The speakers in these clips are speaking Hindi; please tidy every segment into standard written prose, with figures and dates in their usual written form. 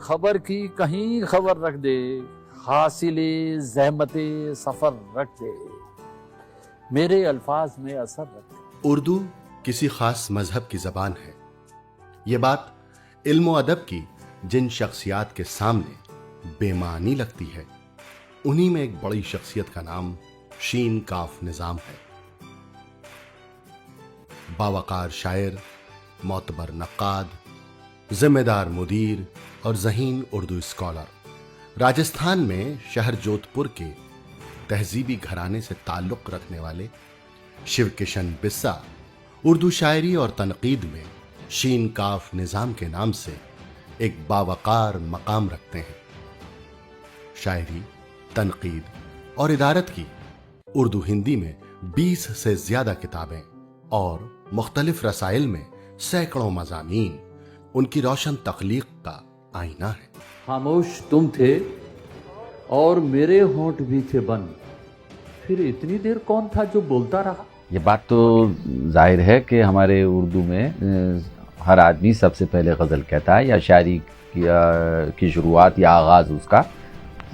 खबर की कहीं खबर रख दे, हासिले ज़हमते सफर रख दे, मेरे अल्फाज में असर रख दे। उर्दू किसी खास मजहब की जबान है। ये बात इल्म अदब की जिन शख्सियात के सामने बेमानी लगती है, उन्हीं में एक बड़ी शख्सियत का नाम शीन काफ निजाम है। बावकार शायर, मोतबर नक्काद, जिम्मेदार मुदीर और ज़हीन उर्दू स्कॉलर, राजस्थान में शहर जोधपुर के तहजीबी घराने से ताल्लुक रखने वाले शिव किशन बिस्सा उर्दू शायरी और तनकीद में शीन काफ निजाम के नाम से एक बावकार मकाम रखते हैं। शायरी, तनकीद और इदारत की उर्दू हिंदी में 20 से ज्यादा किताबें और मुख्तलिफ रसाइल में सैकड़ों मज़ामीन उनकी रोशन तख्लीक का आईना है। खामोश तुम थे और मेरे होंठ भी थे बंद, फिर इतनी देर कौन था जो बोलता रहा। ये बात तो जाहिर है कि हमारे उर्दू में हर आदमी सबसे पहले गज़ल कहता है, या शायरी की शुरुआत या आगाज़ उसका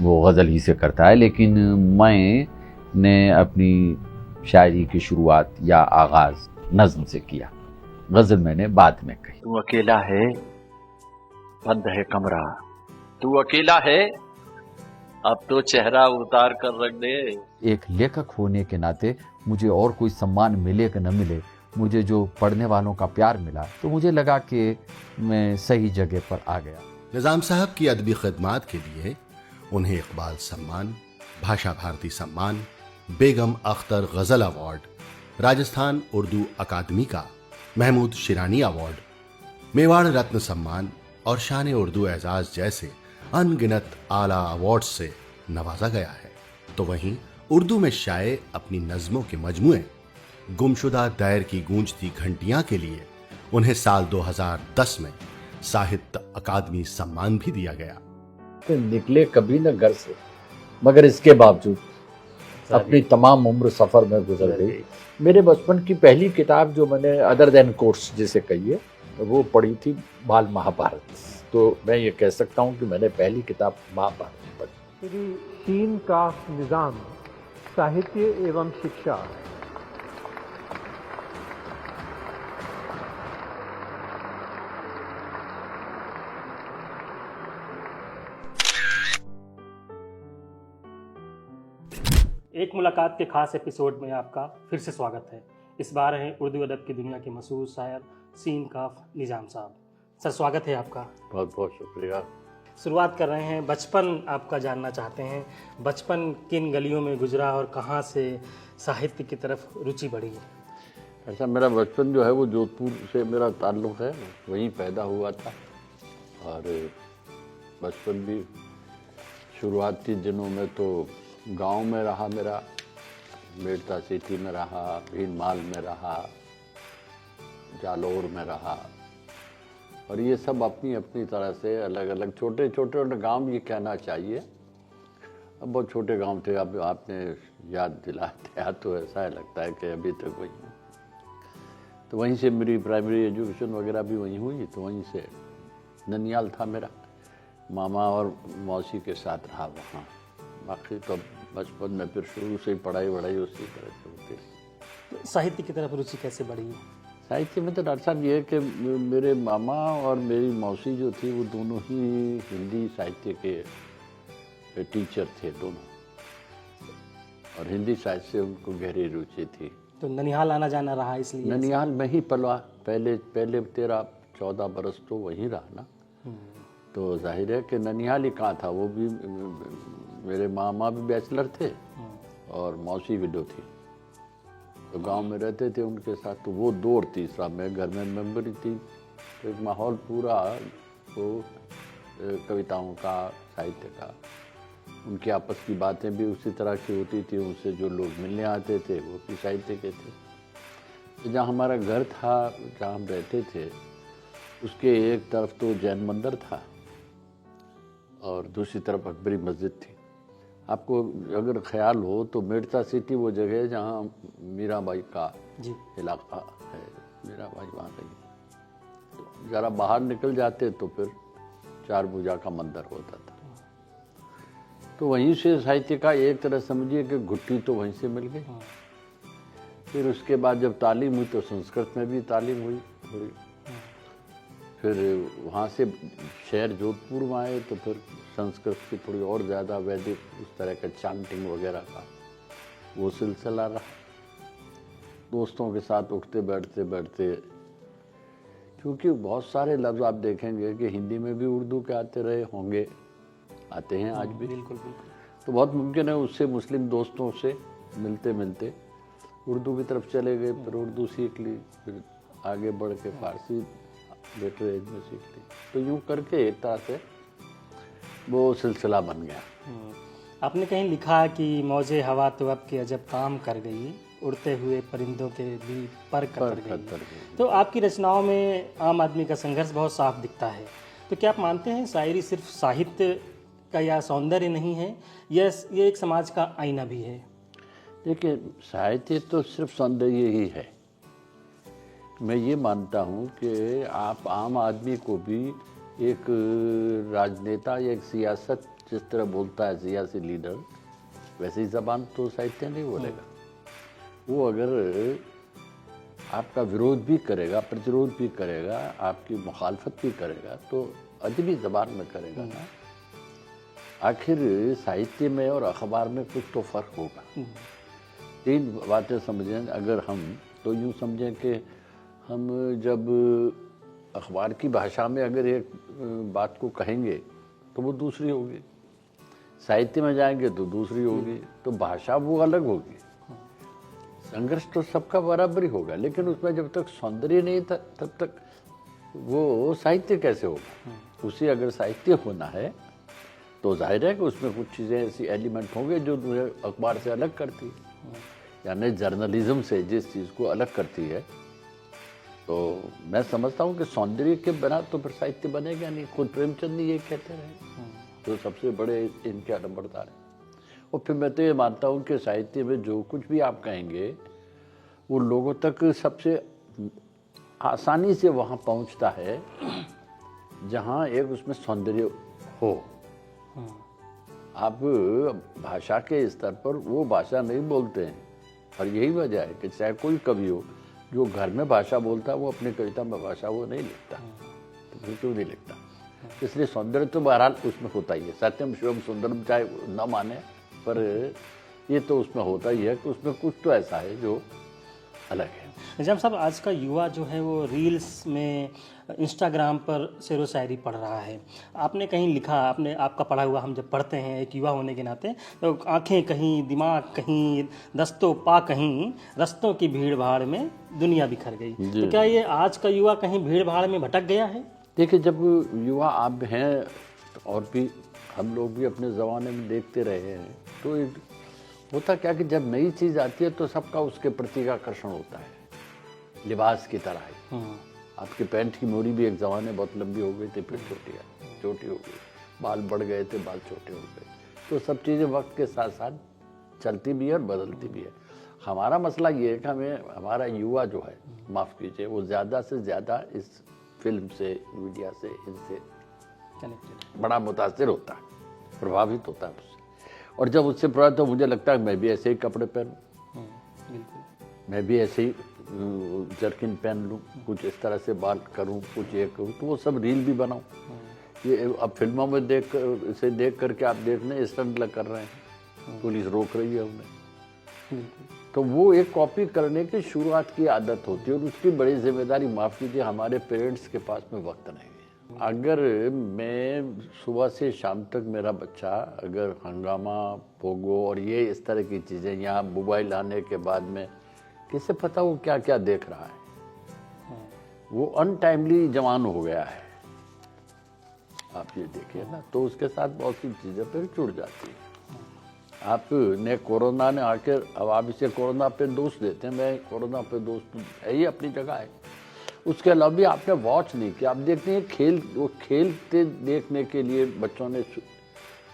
वो गज़ल ही से करता है। लेकिन मैंने अपनी शायरी की शुरुआत या आगाज़ नज़्म से किया, गज़ल मैंने बाद में कही। तू अकेला है, बंद है कमरा, तू अकेला है, अब तो चेहरा उतार कर रख दे। एक लेखक होने के नाते मुझे और कोई सम्मान मिले कि न मिले, मुझे जो पढ़ने वालों का प्यार मिला तो मुझे लगा कि मैं सही जगह पर आ गया। निजाम साहब की अदबी खिदमात के लिए उन्हें इकबाल सम्मान, भाषा भारती सम्मान, बेगम अख्तर गजल अवार्ड, राजस्थान उर्दू अकादमी का महमूद शिरानी अवार्ड, मेवाड़ रत्न सम्मान और शान उर्दू एजाज जैसे अनगिनत आला अवार्ड्स से नवाजा गया है। तो वहीं उर्दू में शाये अपनी नज़मों के मजमुए गुमशुदा दैर की गूंजती घंटियां के लिए उन्हें साल 2010 में साहित्य अकादमी सम्मान भी दिया गया। निकले कभी न घर से, मगर इसके बावजूद अपनी तमाम उम्र सफर में गुजर गई। मेरे बचपन की पहली किताब जो मैंने अदर देन कोर्स जिसे कहिए वो पढ़ी थी बाल महाभारत। तो मैं ये कह सकता हूँ कि मैंने पहली किताब महाभारत पढ़ी। श्री शीन काफ निजाम, साहित्य एवं शिक्षा। एक मुलाकात के खास एपिसोड में आपका फिर से स्वागत है। इस बार हैं उर्दू अदब की दुनिया के मशहूर शायर शीन काफ निजाम साहब। सर, स्वागत है आपका। बहुत बहुत शुक्रिया। शुरुआत कर रहे हैं, बचपन आपका जानना चाहते हैं। बचपन किन गलियों में गुजरा और कहाँ से साहित्य की तरफ रुचि बढ़ी? ऐसा मेरा बचपन जो है वो जोधपुर से मेरा ताल्लुक़ है, वहीं पैदा हुआ था। और बचपन भी शुरुआती दिनों में तो गांव में रहा मेरा, मेड़ता सिटी में रहा, भीनमाल में रहा, जालौर में रहा। और ये सब अपनी अपनी तरह से अलग अलग छोटे छोटे गांव ये कहना चाहिए। अब बहुत छोटे गांव थे। अब आपने याद दिलाते हैं तो ऐसा लगता है कि अभी तक वही हूँ। तो वहीं से मेरी प्राइमरी एजुकेशन वगैरह भी वहीं हुई। तो वहीं से ननियाल था मेरा, मामा और मौसी के साथ रहा वहाँ। बाकी तो बचपन में फिर शुरू से ही पढ़ाई वढ़ाई उसी तरह से होती। तो साहित्य की तरफ रुचि कैसे बढ़ी? साहित्य में तो डॉक्टर साहब ये है कि मेरे मामा और मेरी मौसी जो थी वो दोनों ही हिंदी साहित्य के टीचर थे दोनों, और हिंदी साहित्य से उनको गहरी रुचि थी। तो ननिहाल आना जाना रहा इसलिए? ननिहाल में ही पलवा, पहले 13-14 बरस तो वहीं रहा ना। तो जाहिर है कि ननिहाल ही कहाँ था। वो भी मेरे मामा भी बैचलर थे और मौसी विडो थी, तो गांव में रहते थे उनके साथ। तो वो 2 और तीसरा मैं घर में मेम्बरी थी। तो एक माहौल पूरा वो कविताओं का, साहित्य का, उनकी आपस की बातें भी उसी तरह की होती थी। उनसे जो लोग मिलने आते थे वो भी साहित्य के थे। तो जहाँ हमारा घर था, जहाँ हम रहते थे, उसके एक तरफ तो जैन मंदिर था और दूसरी तरफ अकबरी मस्जिद थी। आपको अगर ख्याल हो तो मेड़ता सिटी वो जगह है जहाँ मीराबाई का इलाका है। मीराबाई वहाँ गई। तो ज़रा बाहर निकल जाते तो फिर चार भुजा का मंदिर होता था। तो वहीं से साहित्य का एक तरह समझिए कि घुट्टी तो वहीं से मिल गई। फिर उसके बाद जब तालीम हुई तो संस्कृत में भी तालीम हुई थोड़ी। फिर वहाँ से शहर जोधपुर में आए तो फिर संस्कृत की थोड़ी और ज़्यादा वैदिक उस तरह का चांटिंग वगैरह का वो सिलसिला रहा। दोस्तों के साथ उठते बैठते क्योंकि बहुत सारे लफ्ज़ आप देखेंगे कि हिंदी में भी उर्दू के आते रहे होंगे, आते हैं आज भी। बिल्कुल। तो बहुत मुमकिन है उससे मुस्लिम दोस्तों से मिलते मिलते उर्दू की तरफ चले गए, फिर उर्दू सीख ली, फिर आगे बढ़ के फारसी लेटर एज में सीख ली। तो यूँ करके एक तरह से वो सिलसिला बन गया। आपने कहीं लिखा कि मौजे हवा तो अब के अजब काम कर गई, उड़ते हुए परिंदों के भी पर कतर गई। तो आपकी रचनाओं में आम आदमी का संघर्ष बहुत साफ दिखता है। तो क्या आप मानते हैं शायरी सिर्फ साहित्य का या सौंदर्य नहीं है, ये एक समाज का आईना भी है? देखिए, साहित्य तो सिर्फ सौंदर्य ही है। मैं ये मानता हूँ कि आप आम आदमी को भी एक राजनेता या एक सियासत जिस तरह बोलता है सियासी लीडर, वैसे ही ज़बान तो साहित्य नहीं बोलेगा। वो अगर आपका विरोध भी करेगा, प्रतिरोध भी करेगा, आपकी मुखालफत भी करेगा, तो अदबी ज़बान में करेगा ना। आखिर साहित्य में और अखबार में कुछ तो फ़र्क होगा। तीन बातें समझें अगर हम, तो यूँ समझें कि हम जब अखबार की भाषा में अगर एक बात को कहेंगे तो वो दूसरी होगी, साहित्य में जाएंगे तो दूसरी होगी, तो भाषा वो अलग होगी। संघर्ष तो सबका बराबर ही होगा, लेकिन उसमें जब तक सौंदर्य नहीं था तब तक वो साहित्य कैसे होगा? उसे अगर साहित्य होना है तो जाहिर है कि उसमें कुछ चीज़ें ऐसी एलिमेंट होंगे जो मुझे अखबार से अलग करती है, यानी जर्नलिज्म से जिस चीज़ को अलग करती है। तो मैं समझता हूँ कि सौंदर्य के बिना तो फिर साहित्य बनेगा नहीं। खुद प्रेमचंद ये कहते रहे, जो सबसे बड़े इनके अलंबरदार हैं। और फिर मैं तो ये मानता हूँ कि साहित्य में जो कुछ भी आप कहेंगे वो लोगों तक सबसे आसानी से वहाँ पहुँचता है जहाँ एक उसमें सौंदर्य हो। आप भाषा के स्तर पर वो भाषा नहीं बोलते हैं, और यही वजह है कि चाहे कोई कवि हो जो घर में भाषा बोलता है वो अपनी कविता में भाषा वो नहीं लिखता, तो फिर क्यों नहीं लिखता? इसलिए सौंदर्य तो बहरहाल उसमें होता ही है। सत्यम शिवम सुंदरम चाहे न माने, पर ये तो उसमें होता ही है कि उसमें कुछ तो ऐसा है जो अलग है। निजाम साहब, आज का युवा जो है वो रील्स में, इंस्टाग्राम पर शेर व शायरी पढ़ रहा है। आपने कहीं लिखा, आपका पढ़ा हुआ हम जब पढ़ते हैं एक युवा होने के नाते, तो आंखें कहीं, दिमाग कहीं, दस्तों पा कहीं, रस्तों की भीड़ भाड़ में दुनिया बिखर गई। तो क्या ये आज का युवा कहीं भीड़ भाड़ में भटक गया है? देखिए, जब युवा आप हैं और भी हम लोग भी अपने ज़माने में देखते रहे हैं, तो होता क्या कि जब नई चीज़ आती है तो सबका उसके प्रति आकर्षण होता है, लिबास की तरह है। आपके पैंट की मोरी भी एक ज़माने बहुत लंबी हो गई थी, फिर छोटी हो गई, बाल बढ़ गए थे, बाल छोटे हो गए। तो सब चीज़ें वक्त के साथ साथ चलती भी है और बदलती भी है। हमारा मसला ये है कि हमारा युवा जो है, माफ़ कीजिए, वो ज़्यादा से ज़्यादा इस फिल्म से, मीडिया से, इनसे बड़ा मुतासिर होता है, प्रभावित होता है उससे। और जब उससे प्रभावित तो मुझे लगता है मैं भी ऐसे ही कपड़े पहनूं, मैं भी ऐसे ही जर्किन पहन लूँ, कुछ इस तरह से बाल करूँ, कुछ ये करूँ, तो वो सब रील भी बनाऊँ। ये अब फिल्मों में इसे देख करके आप देखने स्टंट कर रहे हैं, पुलिस रोक रही है उन्हें, तो वो एक कॉपी करने की शुरुआत की आदत होती है, और उसकी बड़ी जिम्मेदारी, माफ़ कीजिए, हमारे पेरेंट्स के पास में वक्त नहीं है। अगर मैं सुबह से शाम तक मेरा बच्चा अगर हंगामा, पोगो और ये इस तरह की चीज़ें, यहाँ मोबाइल आने के बाद में किसे पता वो क्या क्या देख रहा है, वो अनटाइमली जवान हो गया है, आप ये देखिए ना, तो उसके साथ बहुत सी चीज़ें फिर जुड़ जाती हैं। आपने कोरोना ने आकर, अब आप इसे कोरोना पे दोष देते हैं, मैं कोरोना पे दोष है ही अपनी जगह है। उसके अलावा भी आपने वॉच नहीं किया, आप देखते हैं वो खेलते देखने के लिए बच्चों ने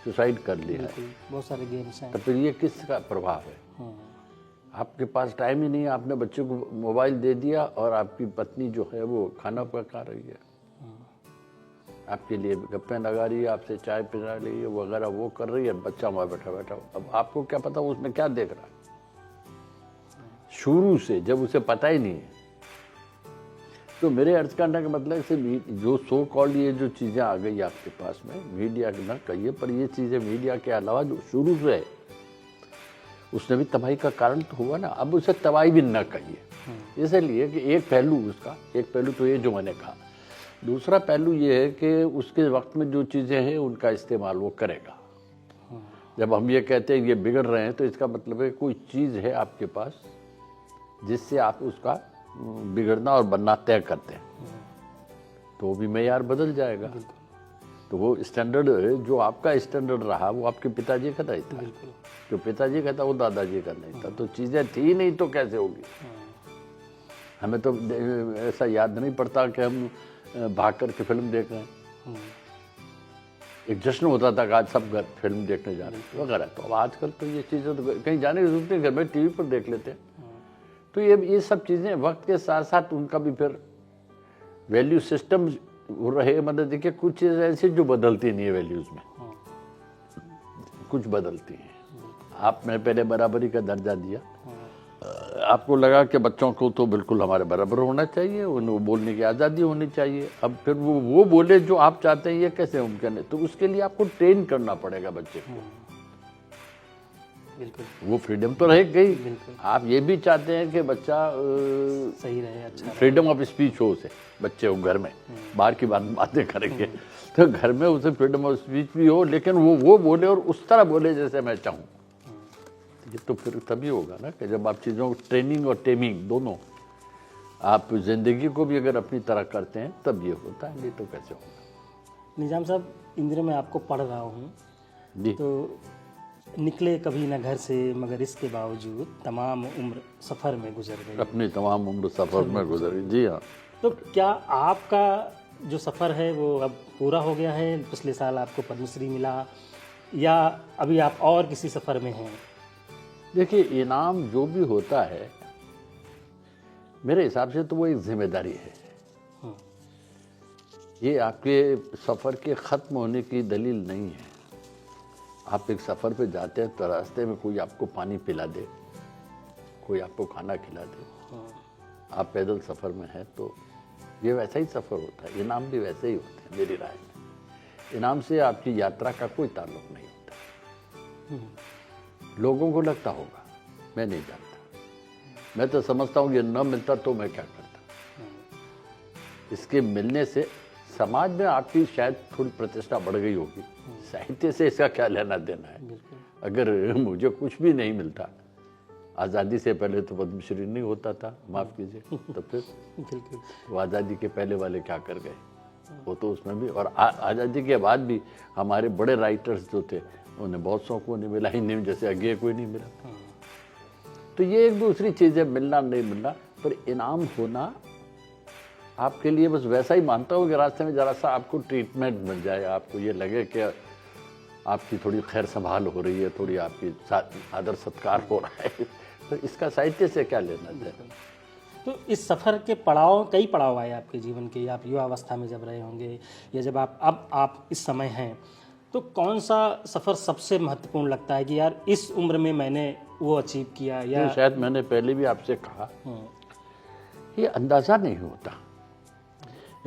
सुसाइड कर लिया है, बहुत सारे गेम्स हैं। तो फिर ये किसका प्रभाव है? आपके पास टाइम ही नहीं है, आपने बच्चे को मोबाइल दे दिया और आपकी पत्नी जो है वो खाना पका रही है। आपके लिए गप्पे लगा रही है, आपसे चाय पिला रही है वगैरह, वो कर रही है, बच्चा वहाँ बैठा बैठा। अब आपको क्या पता उसमें क्या देख रहा है शुरू से, जब उसे पता ही नहीं है। तो मेरे अर्ज करने का मतलब से जो सो कॉल्ड ये जो चीज़ें आ गई आपके पास में, मीडिया न कहिए, पर ये चीज़ें मीडिया के अलावा जो शुरू से है उसने भी तबाही का कारण तो हुआ ना। अब उसे तबाही भी न कहिए, इसलिए कि एक पहलू उसका, एक पहलू तो ये जो मैंने कहा, दूसरा पहलू ये है कि उसके वक्त में जो चीज़ें हैं उनका इस्तेमाल वो करेगा। जब हम ये कहते हैं ये बिगड़ रहे हैं, तो इसका मतलब है कोई चीज़ है आपके पास जिससे आप उसका बिगड़ना और बनना तय करते हैं, तो वो भी मेयार बदल जाएगा। तो वो स्टैंडर्ड जो आपका स्टैंडर्ड रहा वो आपके पिताजी का नहीं था, जो पिताजी का था वो दादाजी का नहीं था। तो चीज़ें थी नहीं तो कैसे होगी। हमें तो ऐसा याद नहीं पड़ता कि हम भाग कर के फिल्म देख रहे हैं। एक जश्न होता था कि आज सब घर फिल्म देखने जा रहे हैं वगैरह। तो अब आजकल तो ये चीज़ें तो कहीं जाने की जरूरत नहीं, घर में टीवी पर देख लेते हैं। तो ये सब चीज़ें वक्त के साथ साथ उनका भी फिर वैल्यू सिस्टम रहे। मतलब देखिए कुछ चीज़ें ऐसी जो बदलती नहीं है वैल्यूज़ में, कुछ बदलती हैं। आपने पहले बराबरी का दर्जा दिया, आपको लगा कि बच्चों को तो बिल्कुल हमारे बराबर होना चाहिए, उन्हें बोलने की आज़ादी होनी चाहिए। अब फिर वो बोले जो आप चाहते हैं, ये कैसे मुमकिन है? तो उसके लिए आपको ट्रेन करना पड़ेगा बच्चे को। वो फ्रीडम तो रह गई। आप ये भी चाहते हैं कि बच्चा सही रहे, अच्छा फ्रीडम ऑफ स्पीच हो उसे, बच्चे को घर में बाहर की बातें करेंगे तो घर में उसे फ्रीडम ऑफ स्पीच भी हो, लेकिन वो बोले और उस तरह बोले जैसे मैं चाहूँ। ये तो फिर तभी होगा ना कि जब आप चीज़ों को ट्रेनिंग और टेमिंग दोनों, आप जिंदगी को भी अगर अपनी तरह करते हैं तब ये होता है, नहीं तो कैसे होगा। निजाम साहब, इन दिनों मैं आपको पढ़ रहा हूँ जी। तो निकले कभी न घर से मगर इसके बावजूद तमाम उम्र सफ़र में गुजर गई। अपनी तमाम उम्र सफ़र में गुजरी। जी हाँ। तो क्या आपका जो सफ़र है वो अब पूरा हो गया है? पिछले साल आपको पद्मश्री मिला, या अभी आप और किसी सफ़र में हैं? देखिए, इनाम जो भी होता है मेरे हिसाब से तो वो एक जिम्मेदारी है। ये आपके सफ़र के ख़त्म होने की दलील नहीं है। आप एक सफ़र पे जाते हैं तो रास्ते में कोई आपको पानी पिला दे, कोई आपको खाना खिला दे, आप पैदल सफ़र में हैं, तो ये वैसा ही सफ़र होता है। इनाम भी वैसे ही होते हैं मेरी राय में। इनाम से आपकी यात्रा का कोई ताल्लुक़ नहीं होता। लोगों को लगता होगा, मैं नहीं जानता। मैं तो समझता हूँ ये न मिलता तो मैं क्या करता। इसके मिलने से समाज में आपकी शायद थोड़ी प्रतिष्ठा बढ़ गई होगी। साहित्य से इसका क्या लेना देना है? अगर मुझे कुछ भी नहीं मिलता, आज़ादी से पहले तो पद्मश्री नहीं होता था, माफ़ कीजिए, तो फिर वो आज़ादी के पहले वाले क्या कर गए, वो तो उसमें भी। और आज़ादी के बाद भी हमारे बड़े राइटर्स जो थे उन्हें बहुत शौक को नहीं मिला ही नहीं, जैसे आगे कोई नहीं मिला। तो ये एक दूसरी चीज़ है, मिलना नहीं मिलना। पर इनाम होना आपके लिए बस वैसा ही मानता हूँ कि रास्ते में ज़रा सा आपको ट्रीटमेंट मिल जाए, आपको ये लगे कि आपकी थोड़ी खैर संभाल हो रही है, थोड़ी आपकी आदर सत्कार हो रहा है। तो इसका साहित्य से क्या लेना देना। तो इस सफ़र के पड़ाव, कई पड़ाव आए आपके जीवन के। आप युवा अवस्था में जब रहे होंगे, या जब आप इस समय हैं, तो कौन सा सफ़र सबसे महत्वपूर्ण लगता है कि यार इस उम्र में मैंने वो अचीव किया? या शायद मैंने पहले भी आपसे कहा, ये अंदाज़ा नहीं होता।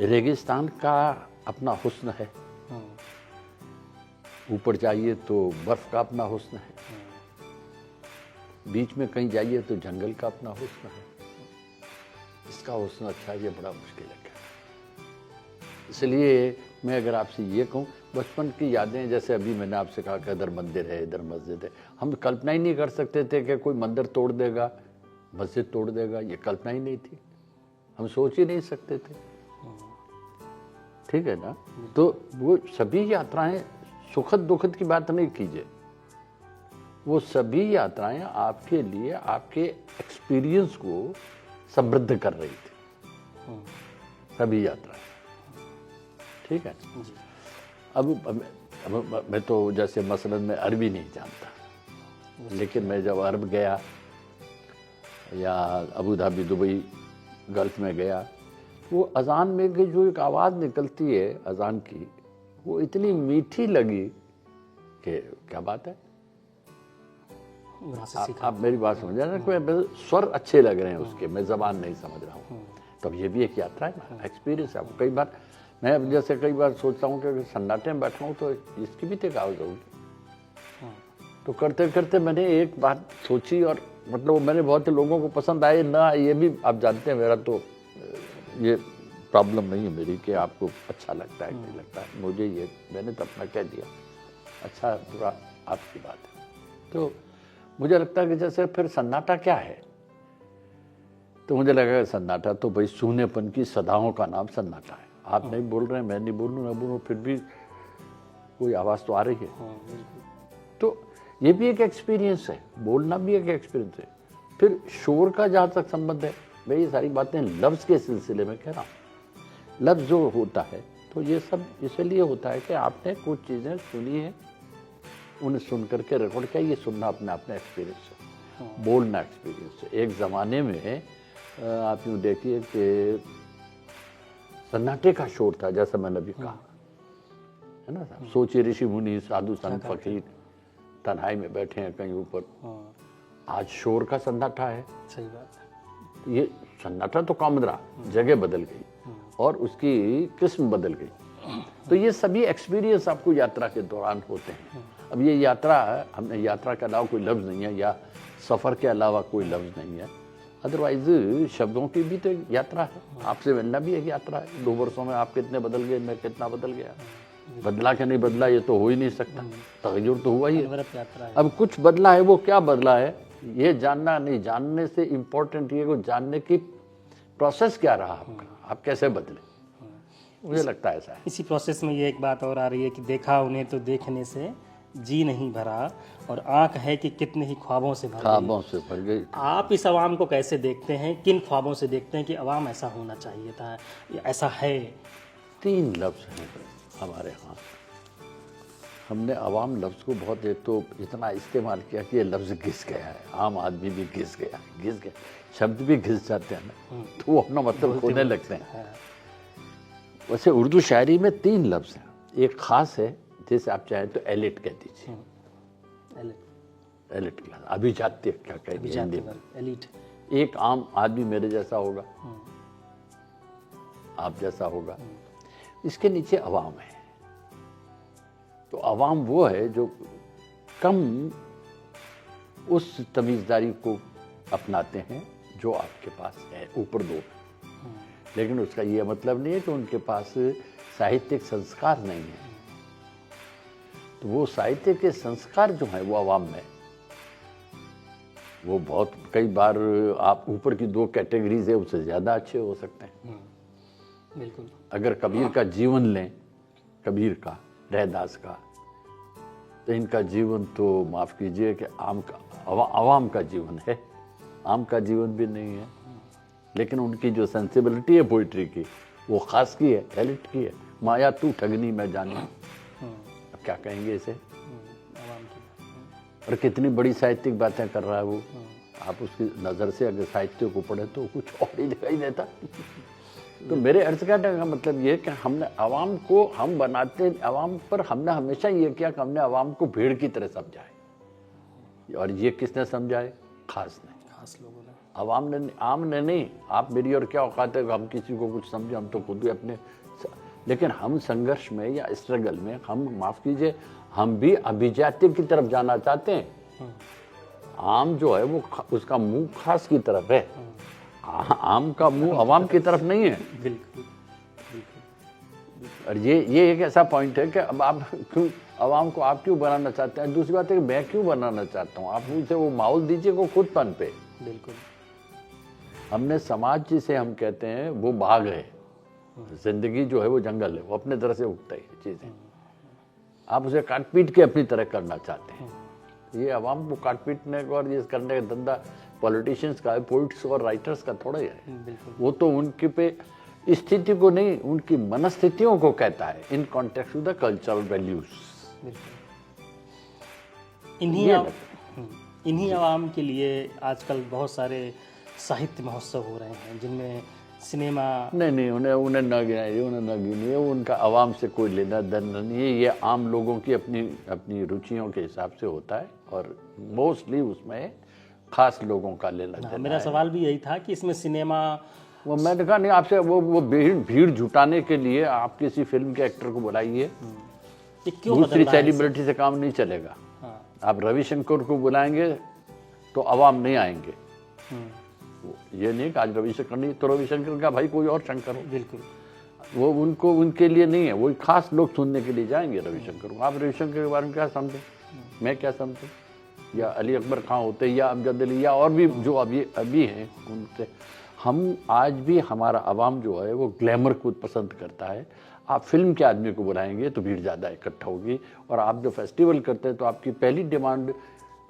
रेगिस्तान का अपना हुस्न है, ऊपर जाइए तो बर्फ़ का अपना हुस्न है, बीच में कहीं जाइए तो जंगल का अपना हुस्न है। इसका हुस्न अच्छा, ये बड़ा मुश्किल है। इसलिए मैं अगर आपसे ये कहूँ, बचपन की यादें, जैसे अभी मैंने आपसे कहा कि इधर मंदिर है, इधर मस्जिद है, हम कल्पना ही नहीं कर सकते थे कि कोई मंदिर तोड़ देगा, मस्जिद तोड़ देगा। ये कल्पना ही नहीं थी, हम सोच ही नहीं सकते थे। ठीक है ना? तो वो सभी यात्राएं, सुखद दुखद की बात नहीं कीजिए, वो सभी यात्राएं आपके लिए आपके एक्सपीरियंस को समृद्ध कर रही थी, सभी यात्राएं। ठीक है? अब मैं तो जैसे मसलन मैं अरबी नहीं जानता, लेकिन मैं जब अरब गया या अबू धाबी, दुबई, गल्फ में गया, वो अजान में की जो एक आवाज़ निकलती है अजान की, वो इतनी मीठी लगी कि क्या बात है। वहाँ से सीखा। आप मेरी बात समझ रहे हैं कि मैं स्वर अच्छे लग रहे हैं उसके, मैं जबान नहीं समझ रहा हूँ। तो ये भी एक यात्रा है, एक्सपीरियंस है। आपको कई बार मैं अब जैसे कई बार सोचता हूँ कि अगर सन्नाटे में बैठा हूँ तो इसकी भी तो एक आवाज़ होगी। तो करते करते मैंने एक बात सोची और मतलब मैंने बहुत लोगों को पसंद आए ना, ये भी आप जानते हैं मेरा तो ये प्रॉब्लम नहीं है मेरी कि आपको अच्छा लगता है नहीं लगता है, मुझे ये मैंने तो अपना कह दिया, अच्छा बुरा आपकी बात है। तो मुझे लगता है कि जैसे फिर सन्नाटा क्या है, तो मुझे लगा सन्नाटा तो भाई सूनेपन की सदाओं का नाम सन्नाटा है। आप नहीं बोल रहे हैं, मैं नहीं बोलूँ ना बोलूँ, फिर भी कोई आवाज़ तो आ रही है। तो ये भी एक एक्सपीरियंस है, बोलना भी एक एक्सपीरियंस है। फिर शोर का जहाँ तक संबंध है, मैं ये सारी बातें लफ्ज़ के सिलसिले में कह रहा हूँ। लफ्ज़ जो होता है तो ये सब इसलिए होता है कि आपने कुछ चीज़ें सुनी है, उन्हें सुन करके रिकॉर्ड किया, ये सुनना अपने अपने एक्सपीरियंस है, बोलना एक्सपीरियंस है। एक ज़माने में आप यूँ देखिए कि सन्नाटे का शोर था, जैसा मैंने अभी कहा है ना। सोचिए ऋषि मुनि साधु संत फकीर तन्हाई में बैठे हैं कहीं ऊपर, आज शोर का सन्नाटा है। सही बात है। ये सन्नाटा तो कम रहा, जगह बदल गई और उसकी किस्म बदल गई। तो ये सभी एक्सपीरियंस आपको यात्रा के दौरान होते हैं। अब ये यात्रा, हमने यात्रा के अलावा कोई लफ्ज़ नहीं है या सफ़र के अलावा कोई लफ्ज़ नहीं है, अदरवाइज शब्दों की भी तो एक यात्रा है। आपसे मिलना भी एक यात्रा है। 2 वर्षों में आप कितने बदल गए, मैं कितना बदल गया, बदला कि नहीं बदला ये तो हो ही नहीं सकता, तगजुर तो हुआ ही है। यात्रा है। अब कुछ बदला है, वो क्या बदला है ये जानना नहीं, जानने से इम्पोर्टेंट ये को जानने की प्रोसेस क्या रहा आपका, आप कैसे बदले, मुझे लगता है ऐसा है। इसी प्रोसेस में ये एक बात और आ रही है कि देखा उन्हें तो देखने से जी नहीं भरा, और आंख है कि कितने ही ख्वाबों से भर गई। ख्वाबों से भर गई। आप इस अवाम को कैसे देखते हैं, किन ख्वाबों से देखते हैं कि अवाम ऐसा होना चाहिए था, ऐसा है? 3 लफ्ज़ हैं हमारे यहाँ। हमने अवाम लफ्ज़ को बहुत एक तो इतना इस्तेमाल किया कि ये लफ्ज़ घिस गया है, आम आदमी भी घिस गया, शब्द भी घिस जाते हैं ना, तो वो अपना मतलब खोने लगते हैं। वैसे उर्दू शायरी में 3 लफ्ज़ हैं। एक ख़ास है, जैसे आप चाहें तो एलिट कह दीजिए, एलिट क्लास, अभिजात्य क्या कहेंगे हिंदी में, एलिट। एक आम आदमी मेरे जैसा होगा, आप जैसा होगा, इसके नीचे अवाम है। तो अवाम वो है जो कम उस तमीज़दारी को अपनाते हैं जो आपके पास है, ऊपर 2। लेकिन उसका ये मतलब नहीं है कि उनके पास साहित्यिक संस्कार नहीं है। तो वो साहित्य के संस्कार जो हैं वो अवाम में, वो बहुत कई बार आप ऊपर की 2 कैटेगरीज है उससे ज़्यादा अच्छे हो सकते हैं। बिल्कुल। अगर कबीर का जीवन लें, कबीर का, रहदास का, तो इनका जीवन तो माफ़ कीजिए कि आवाम का जीवन है, आम का जीवन भी नहीं है। लेकिन उनकी जो सेंसिबिलिटी है पोइट्री की, वो ख़ास की है, एलिट की है। माया तू ठगनी मैं जानी, अब क्या कहेंगे इसे। और कितनी बड़ी साहित्यिक बातें कर रहा है वो। आप उसकी नज़र से अगर साहित्य को पढ़े तो कुछ और ही दिखाई देता। तो मेरे अर्थ का मतलब ये कि हमने आवाम को हम बनाते, आवाम पर हमने हमेशा ये किया कि हमने आवाम को भीड़ की तरह समझा है। और ये किसने समझा है? खास ने, खास लोगों ने, आवाम ने, आम ने नहीं। आप मेरी और क्या औकात है हम किसी को कुछ समझे, हम तो खुद ही अपने। लेकिन हम संघर्ष में या स्ट्रगल में हम, माफ़ कीजिए, हम भी अभिजात्य की तरफ जाना चाहते हैं। आम जो है वो उसका मुंह खास की तरफ है, आम का मुंह अवाम की तरफ नहीं है। बिल्कुल। और ये एक ऐसा पॉइंट है कि अब आप क्यों अवाम को आप क्यों बनाना चाहते हैं। दूसरी बात है कि मैं क्यों बनाना चाहता हूँ। आप मुझसे वो माहौल दीजिए को खुद पन पे। बिल्कुल। हमने समाज जिसे हम कहते हैं वो बाग है, जिंदगी जो है वो जंगल है, वो अपने तरह से उगता है चीज़ें। आप उसे काट पीट के अपनी तरह करना चाहते हैं। ये अवाम को काट पीटने का और ये करने का धंधा पॉलिटिशियंस का है, पोइट्स और राइटर्स का थोड़ा ही है। वो तो उनके पे स्थिति को नहीं, उनकी मनस्थितियों को कहता है, in context with the cultural values. इन्हीं आवाम के लिए आजकल बहुत सारे साहित्य महोत्सव हो रहे हैं, जिनमें सिनेमा? नहीं, उन्हें न गिनाइए, उन्हें न गिनिए, उनका आवाम से कोई लेना देना नहीं है। ये आम लोगों की अपनी रुचियों के हिसाब से होता है और मोस्टली उसमें खास लोगों का लेना देना मेरा है। सवाल भी यही था कि इसमें सिनेमा, वो मैंने कहा नहीं आपसे, वो भीड़ जुटाने के लिए आप किसी फिल्म के एक्टर को बुलाइए, ये क्यों बदल दूसरी रहा है? सेलिब्रिटी से काम नहीं चलेगा। हाँ। आप रविशंकर को बुलाएंगे तो अवाम नहीं आएंगे। ये नहीं कि आज रविशंकर नहीं तो रविशंकर का भाई कोई और शंकर हो, बिल्कुल। वो उनको उनके लिए नहीं है, वो खास लोग सुनने के लिए जाएंगे रविशंकर को। आप रविशंकर के बारे में क्या समझे, मैं क्या समझूं, या अली अकबर खां होते या अमजद अली या और भी जो अभी हैं, उनसे हम आज भी हमारा आवाम जो है वो ग्लैमर को पसंद करता है। आप फिल्म के आदमी को बुलाएंगे तो भीड़ ज़्यादा इकट्ठा होगी, और आप जो फेस्टिवल करते हैं तो आपकी पहली डिमांड